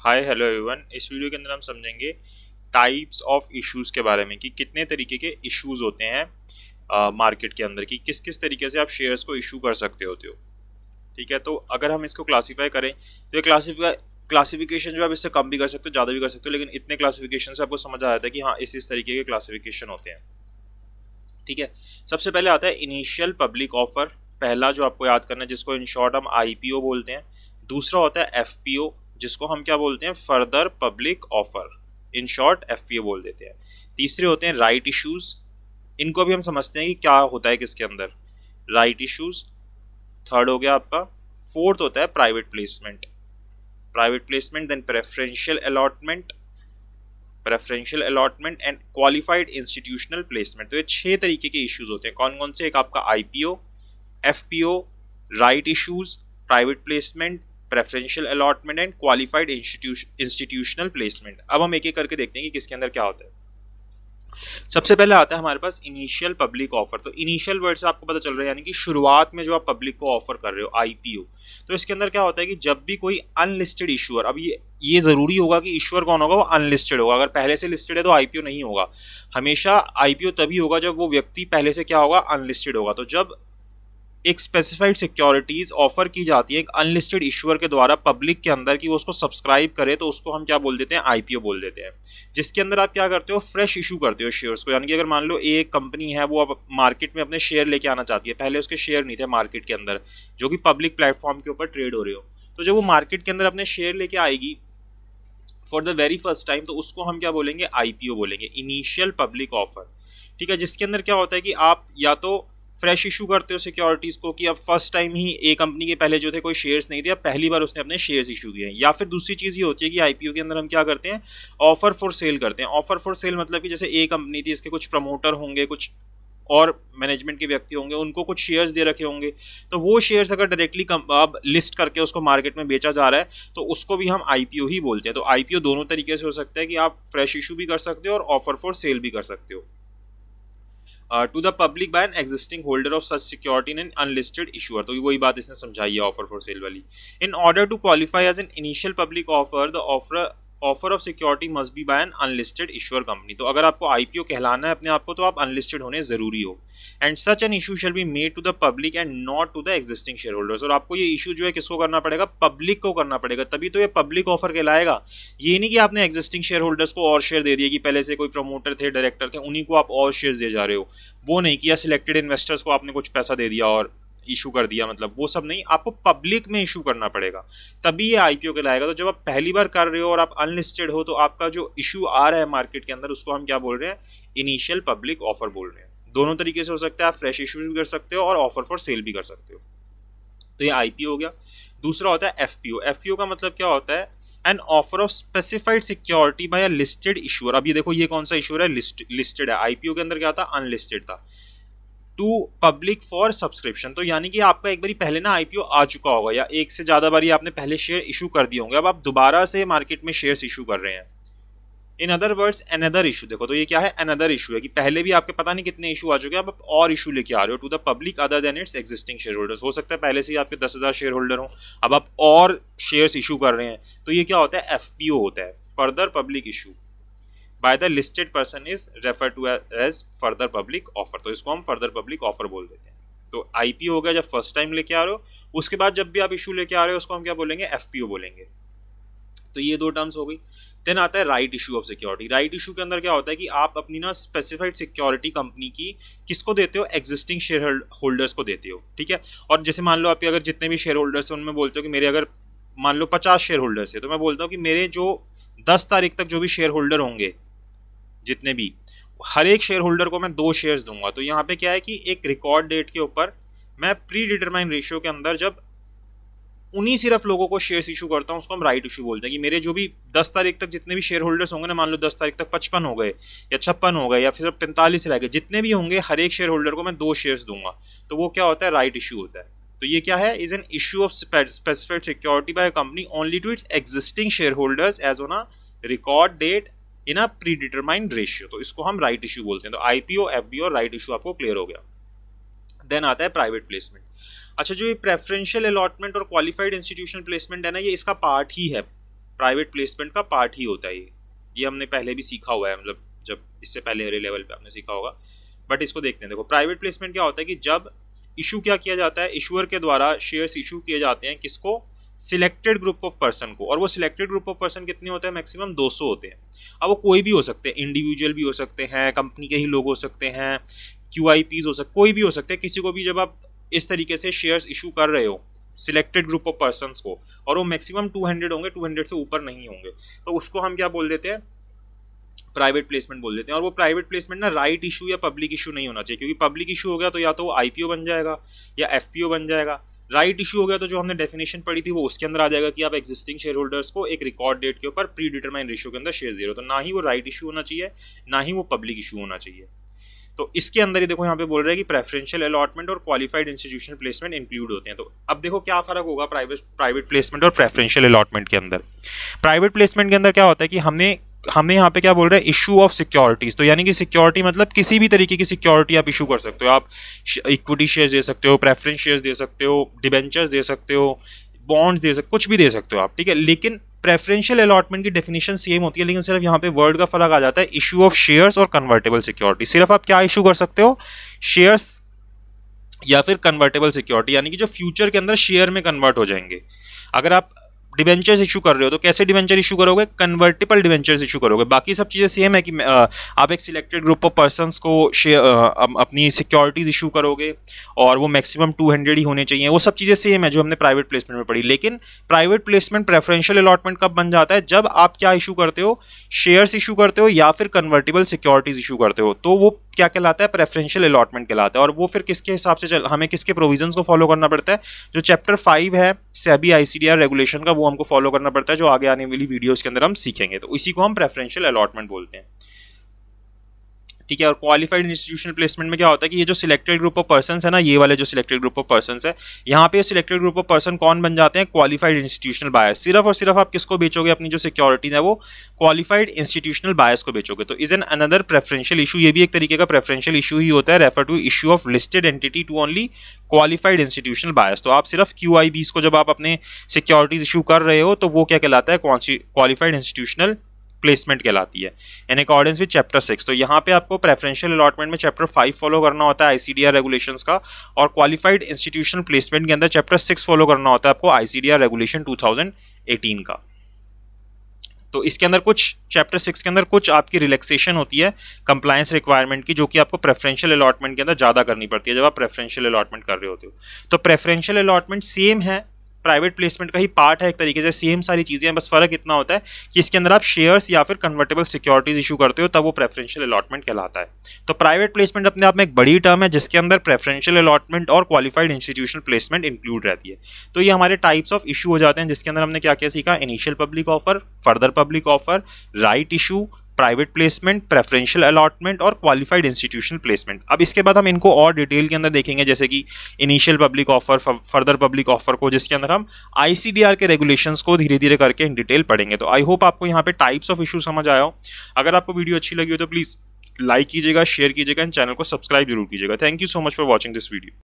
Hi hello everyone. इस video के अंदर हम समझेंगे टाइप्स ऑफ इश्यूज के बारे में कि कितने तरीके के इश्यूज होते हैं मार्केट के अंदर, कि किस किस तरीके से आप शेयर्स को इशू कर सकते होते हो। ठीक है, तो अगर हम इसको क्लासीफाई करें तो ये क्लासिफिकेशन जो आप इससे कम भी कर सकते हो, ज़्यादा भी कर सकते हो, लेकिन इतने क्लासिफिकेशन से आपको समझ आ जाता है कि हाँ इस तरीके के क्लासिफिकेशन होते हैं। ठीक है, सबसे पहले आता है इनिशियल पब्लिक ऑफर, पहला जो आपको याद करना है, जिसको इन शॉर्ट हम आईपीओ बोलते हैं। दूसरा होता है एफपीओ, जिसको हम क्या बोलते हैं, further public offer, in short FPO बोल देते हैं। तीसरे होते हैं राइट इश्यूज, इनको भी हम समझते हैं कि क्या होता है किसके अंदर, राइट इश्यूज। थर्ड हो गया आपका। फोर्थ होता है private placement, then preferential allotment and qualified institutional placement. तो ये 6 तरीके के इश्यूज होते हैं। कौन कौन से? एक आपका IPO, FPO, right issues, private placement, preferential allotment and qualified institutional placement. अब हम एक एक करके देखते हैं कि किसके अंदर क्या होता है। सबसे पहले आता है हमारे पास इनिशियल पब्लिक ऑफर। तो इनिशियल वर्ड से आपको पता चल रहा है, यानी कि शुरुआत में जो आप पब्लिक को ऑफर कर रहे हो, आईपीओ। तो इसके अंदर क्या होता है कि जब भी कोई अनलिस्टेड इशूअर, अब ये जरूरी होगा कि इशूअर कौन होगा, वो अनलिस्टेड होगा। अगर पहले से लिस्टेड है तो आईपीओ नहीं होगा। हमेशा आईपीओ तभी होगा जब वो व्यक्ति पहले से क्या होगा, अनलिस्टेड होगा। तो जब एक स्पेसिफाइड सिक्योरिटीज ऑफर की जाती है एक अनलिस्टेड इशूअर के द्वारा पब्लिक के अंदर, कि वो उसको सब्सक्राइब करे, तो उसको हम क्या बोल देते हैं, आईपीओ बोल देते हैं। जिसके अंदर आप क्या करते हो, फ्रेश इशू करते हो शेयर्स को। यानी कि अगर मान लो एक कंपनी है, वो अब मार्केट में अपने शेयर लेके आना चाहती है, पहले उसके शेयर नहीं थे मार्केट के अंदर, जो कि पब्लिक प्लेटफॉर्म के ऊपर ट्रेड हो रहे हो। तो जब वो मार्केट के अंदर अपने शेयर लेके आएगी for the very first time, तो उसको हम क्या बोलेंगे, आईपीओ बोलेंगे, इनिशियल पब्लिक ऑफर। ठीक है, जिसके अंदर क्या होता है कि आप या तो फ्रेश इशू करते हो सिक्योरिटीज को, कि अब फर्स्ट टाइम ही एक कंपनी के पहले जो थे कोई शेयर्स नहीं थे, अब पहली बार उसने अपने शेयर्स इशू किए हैं। या फिर दूसरी चीज ये होती है कि आईपीओ के अंदर हम क्या करते हैं, ऑफर फॉर सेल करते हैं। ऑफर फॉर सेल मतलब कि जैसे एक कंपनी थी, इसके कुछ प्रमोटर होंगे, कुछ और मैनेजमेंट के व्यक्ति होंगे, उनको कुछ शेयर्स दे रखे होंगे। तो वो शेयर्स अगर डायरेक्टली अब लिस्ट करके उसको मार्केट में बेचा जा रहा है, तो उसको भी हम आईपीओ ही बोलते हैं। तो आईपीओ दोनों तरीके से हो सकता है कि आप फ्रेश इशू भी कर सकते हो और ऑफर फॉर सेल भी कर सकते हो। To the public by an existing holder of such security in an unlisted issuer. तो वही बात इसने समझाई है ऑफर फॉर सेल वाली। In order to qualify as an initial public offer, the offer of security must be by an unlisted issuer company. तो अगर आपको आईपीओ कहलाना है अपने आप को, तो आप अनलिस्टेड होने जरूरी हो। And such an issue shall be made to the public and not to the existing shareholders. और आपको ये इशू जो है किसको करना पड़ेगा, पब्लिक को करना पड़ेगा, तभी तो ये पब्लिक ऑफर कहलाएगा। ये नहीं कि आपने एग्जिस्टिंग शेयर होल्डर्स को और शेयर दे दिए, कि पहले से कोई प्रमोटर थे, डायरेक्टर थे, उन्हीं को आप और शेयर दे जा रहे हो, वो नहीं किया। सिलेक्टेड इन्वेस्टर्स को आपने कुछ पैसा दे दिया और इशू कर दिया, मतलब वो सब नहीं, आपको पब्लिक में इशू करना पड़ेगा, तभी ये आईपीओ कहलाएगा। तो जब आप पहली बार कर रहे हो और आप अनलिस्टेड हो, तो आपका जो इशू आ रहा है मार्केट के अंदर, उसको हम क्या बोल रहे हैं, इनिशियल पब्लिक ऑफर बोल रहे हैं। दोनों तरीके से हो सकता है, आप फ्रेश इशू भी कर सकते हो और ऑफर फॉर सेल भी कर सकते हो। तो ये आईपीओ हो गया। दूसरा होता है एफपीओ। एफपीओ का मतलब क्या होता है, an offer of specified security by a listed issuer. अब ये देखो, ये कौन सा इशूअर है, लिस्टेड है। आईपीओ के अंदर क्या था, अनलिस्टेड था। To public for subscription. तो यानी कि आपका एक बारी पहले ना आईपीओ आ चुका होगा, या एक से ज्यादा बारी आपने पहले शेयर इशू कर दिए होंगे, अब आप दोबारा से मार्केट में शेयर्स इशू कर रहे हैं। In other words another issue. देखो, तो ये क्या है, अनदर इशू है, कि पहले भी आपके पता नहीं कितने इशू आ चुके हैं, अब आप और इशू लेके आ रहे हो to the public other than its existing shareholders. हो सकता है पहले से ही आपके 10,000 शेयर होल्डर हो, अब आप और शेयर्स इशू कर रहे हैं, तो ये क्या होता है, एफपीओ होता है, further public issue by the listed person is refer to as further public offer. तो इसको हम फर्दर पब्लिक ऑफर बोल देते हैं। तो आईपीओ हो गया जब फर्स्ट टाइम लेके आ रहे हो, उसके बाद जब भी आप इशू लेके आ रहे हो, उसको हम क्या बोलेंगे, एफपीओ बोलेंगे। तो ये दो टर्म्स हो गई। देन आता है right issue of security. Right issue के अंदर क्या होता है कि आप अपनी ना स्पेसिफाइड सिक्योरिटी कंपनी की किसको देते हो, एग्जिस्टिंग शेयर होल्डर्स को देते हो। ठीक है, और जैसे मान लो आपके अगर जितने भी शेयर होल्डर्स हैं, उनमें बोलते हो कि मेरे अगर मान लो 50 शेयर होल्डर्स है, तो मैं बोलता हूँ कि मेरे जो 10 तारीख तक जो भी शेयर होल्डर होंगे, जितने भी, हर एक शेयर होल्डर को मैं 2 शेयर्स दूंगा। तो यहाँ पे क्या है कि एक रिकॉर्ड डेट के ऊपर मैं प्री डिटरमाइन रेशियो के अंदर जब उन्हीं सिर्फ लोगों को शेयर्स इशू करता हूँ, उसको हम राइट इशू बोलते हैं। कि मेरे जो भी 10 तारीख तक जितने भी शेयर होल्डर्स होंगे ना, मान लो 10 तारीख तक 55 हो गए या 56 हो गए या फिर 45 रह गए, जितने भी होंगे, हर एक शेयर होल्डर को मैं 2 शेयर्स दूंगा। तो वो क्या होता है, राइट इशू होता है। तो ये क्या है, is an issue of specified security by a company only to its existing shareholders as on a record date in a predetermined ratio. तो इसको हम राइट इशू बोलते हैं। तो आईपीओ, एफबीओ और राइट इशू आपको clear हो गया। देन आता है प्राइवेट प्लेसमेंट। अच्छा, जो ये प्रेफरेंशियल अलॉटमेंट और क्वालिफाइड इंस्टीट्यूशनल प्लेसमेंट है ना, ये इसका पार्ट ही है। प्राइवेट प्लेसमेंट का पार्ट ही होता है ये हमने पहले भी सीखा हुआ है, मतलब जब इससे पहले हरे लेवल पे आपने सीखा होगा, बट इसको देखते हैं। देखो प्राइवेट प्लेसमेंट क्या होता है कि जब इशू क्या किया जाता है, इशूअर के द्वारा शेयर्स इशू किए जाते हैं किसको, सिलेक्टेड ग्रुप ऑफ पर्सन को, और वो सिलेक्टेड ग्रुप ऑफ पर्सन कितने होते हैं, मैक्सिमम 200 होते हैं। अब वो कोई भी हो सकते हैं, इंडिविजुअल भी हो सकते हैं, कंपनी के ही लोग हो सकते हैं, QIPs हो सकते, कोई भी हो सकते हैं, किसी को भी जब आप इस तरीके से शेयर्स इशू कर रहे हो सिलेक्टेड ग्रुप ऑफ पर्सन्स को, और वो मैक्सिमम 200 होंगे, 200 से ऊपर नहीं होंगे, तो उसको हम क्या बोल देते हैं, प्राइवेट प्लेसमेंट बोल देते हैं। और वो प्राइवेट प्लेसमेंट ना राइट इशू या पब्लिक इशू नहीं होना चाहिए, क्योंकि पब्लिक इशू हो गया तो या तो IPO बन जाएगा या FPO बन जाएगा। राइट इशू हो गया तो जो हमने डेफिनेशन पढ़ी थी वो उसके अंदर आ जाएगा कि आप एक्जिस्टिंग शेयर होल्डर्स को एक रिकॉर्ड डेट के ऊपर प्री डिटरमाइंड रेशियो के अंदर शेयर दे रहे हो, तो ना ही वो राइट इशू होना चाहिए, ना ही वो पब्लिक इशू होना चाहिए। तो इसके अंदर ही देखो यहाँ पे बोल रहे हैं कि प्रेफरेंशियल अलॉटमेंट और क्वालिफाइड इंस्टीट्यूशनल प्लेसमेंट इंक्लूड होते हैं। तो अब देखो क्या फर्क होगा प्राइवेट प्लेसमेंट और प्रेफरेंशियल अलॉटमेंट के अंदर। प्राइवेट प्लेसमेंट के अंदर क्या होता है कि हमने यहाँ पे क्या बोल रहे हैं, इशू ऑफ सिक्योरिटीज, तो यानी कि सिक्योरिटी मतलब किसी भी तरीके की सिक्योरिटी आप इशू कर सकते हो। आप इक्विटी शेयर्स दे सकते हो, प्रेफरेंस शेयर्स दे सकते हो, डिबेंचर्स दे सकते हो, बॉन्ड्स दे सकते, कुछ भी दे सकते हो आप, ठीक है। लेकिन प्रेफरेंशियल अलॉटमेंट की डेफिनेशन सेम होती है, लेकिन सिर्फ यहाँ पे वर्ड का फर्क आ जाता है, इशू ऑफ शेयर्स और कन्वर्टेबल सिक्योरिटी। सिर्फ आप क्या इशू कर सकते हो, शेयर्स या फिर कन्वर्टेबल सिक्योरिटी, यानी कि जो फ्यूचर के अंदर शेयर में कन्वर्ट हो जाएंगे। अगर आप डिवेंचर्स इशू कर रहे हो तो कैसे डिवेंचर इशू करोगे, कन्वर्टिबल डिवेंचर्स इशू करोगे। बाकी सब चीज़ें सेम है कि आप एक सिलेक्टेड ग्रुप ऑफ पर्सन्स को अपनी सिक्योरिटीज इशू करोगे और वो मैक्सिमम 200 ही होने चाहिए, वो सब चीज़ें सेम है जो हमने प्राइवेट प्लेसमेंट में पढ़ी। लेकिन प्राइवेट प्लेसमेंट प्रेफरेंशियल अलॉटमेंट कब बन जाता है, जब आप क्या इशू करते हो, शेयर्स इशू करते हो या फिर कन्वर्टिबल सिक्योरिटीज इशू करते हो, तो वो क्या कहलाता है, प्रेफरेंशियल अलॉटमेंट कहलाता है। और वो फिर किसके हिसाब से हमें किसके प्रोविजंस को फॉलो करना पड़ता है, जो चैप्टर 5 है सेबी ICDR रेगुलेशन का, वो हमको फॉलो करना पड़ता है, जो आगे आने वाली वीडियोस के अंदर हम सीखेंगे। तो इसी को हम प्रेफरेंशियल अलॉटमेंट बोलते हैं, ठीक है। और क्वालिफाइड इंस्टीट्यूशनल प्लेसमेंट में क्या होता है कि ये जो सिलेक्टेड ग्रुप ऑफ पर्सन्स है ना, ये वाले जो सिलेक्टेड ग्रुप ऑफ पर्सन्स है, यहाँ पे सिलेक्टेड ग्रुप ऑफ पर्सन कौन बन जाते हैं, क्वालिफाइड इंस्टीट्यूशनल बायर्स। सिर्फ और सिर्फ आप किसको बेचोगे, अपनी जो सिक्योरिटीज है वो क्वालिफाइड इंस्टीट्यूशनल बायर्स को बेचोगे। तो is an another preferential issue, ये भी एक तरीके का प्रेफरेंशियल इशू ही होता है, refer to issue of listed entity to only qualified institutional buyers. तो आप सिर्फ QIBs को जब आप अपने सिक्योरिटीज इशू कर रहे हो तो वो क्या कहलाता है, क्वालिफाइड इंस्टीट्यूशनल प्लेसमेंट कहलाती है इन अकॉर्डेंस विद चैप्टर 6। तो यहाँ पे आपको प्रेफरेंशियल अलॉटमेंट में चैप्टर 5 फॉलो करना होता है ICDR रेगुलेशंस का, और क्वालिफाइड इंस्टीट्यूशनल प्लेसमेंट के अंदर चैप्टर 6 फॉलो करना होता है आपको ICDR रेगुलेशन 2018 का। तो इसके अंदर कुछ चैप्टर 6 के अंदर कुछ आपकी रिलैक्सेशन होती है कंप्लायंस रिक्वायरमेंट की, जो कि आपको प्रेफरेंशियल अलॉटमेंट के अंदर ज़्यादा करनी पड़ती है जब आप प्रेफरेंशियल अलॉटमेंट कर रहे होते हो। तो प्रेफरेंशियल अलॉटमेंट सेम है, प्राइवेट प्लेसमेंट का ही पार्ट है एक तरीके से, सेम सारी चीज़ें हैं, बस फर्क इतना होता है कि इसके अंदर आप शेयर्स या फिर कन्वर्टेबल सिक्योरिटीज इशू करते हो, तब वो प्रेफरेंशियल अलॉटमेंट कहलाता है। तो प्राइवेट प्लेसमेंट अपने आप में एक बड़ी टर्म है जिसके अंदर प्रेफरेंशियल अलॉटमेंट और क्वालिफाइड इंस्टीट्यूशनल प्लेसमेंट इंक्लूड रहती है। तो ये हमारे टाइप्स ऑफ इशू हो जाते हैं, जिसके अंदर हमने क्या क्या सीखा, initial public offer, further public offer, right issue, private placement, preferential allotment और क्वालिफाइड इंस्टीट्यूशनल प्लेसमेंट। अब इसके बाद हम इनको और डिटेल के अंदर देखेंगे, जैसे कि initial public offer, further public offer को, जिसके अंदर हम ICDR के रेगुलेशंस को धीरे धीरे करके इन डिटेल पढ़ेंगे। तो आई होप आपको यहाँ पे टाइप्स ऑफ इशू समझ आया हो। अगर आपको वीडियो अच्छी लगी हो तो प्लीज़ लाइक कीजिएगा, शेयर कीजिएगा, एंड चैनल को सब्सक्राइब जरूर कीजिएगा। Thank you so much for watching this video.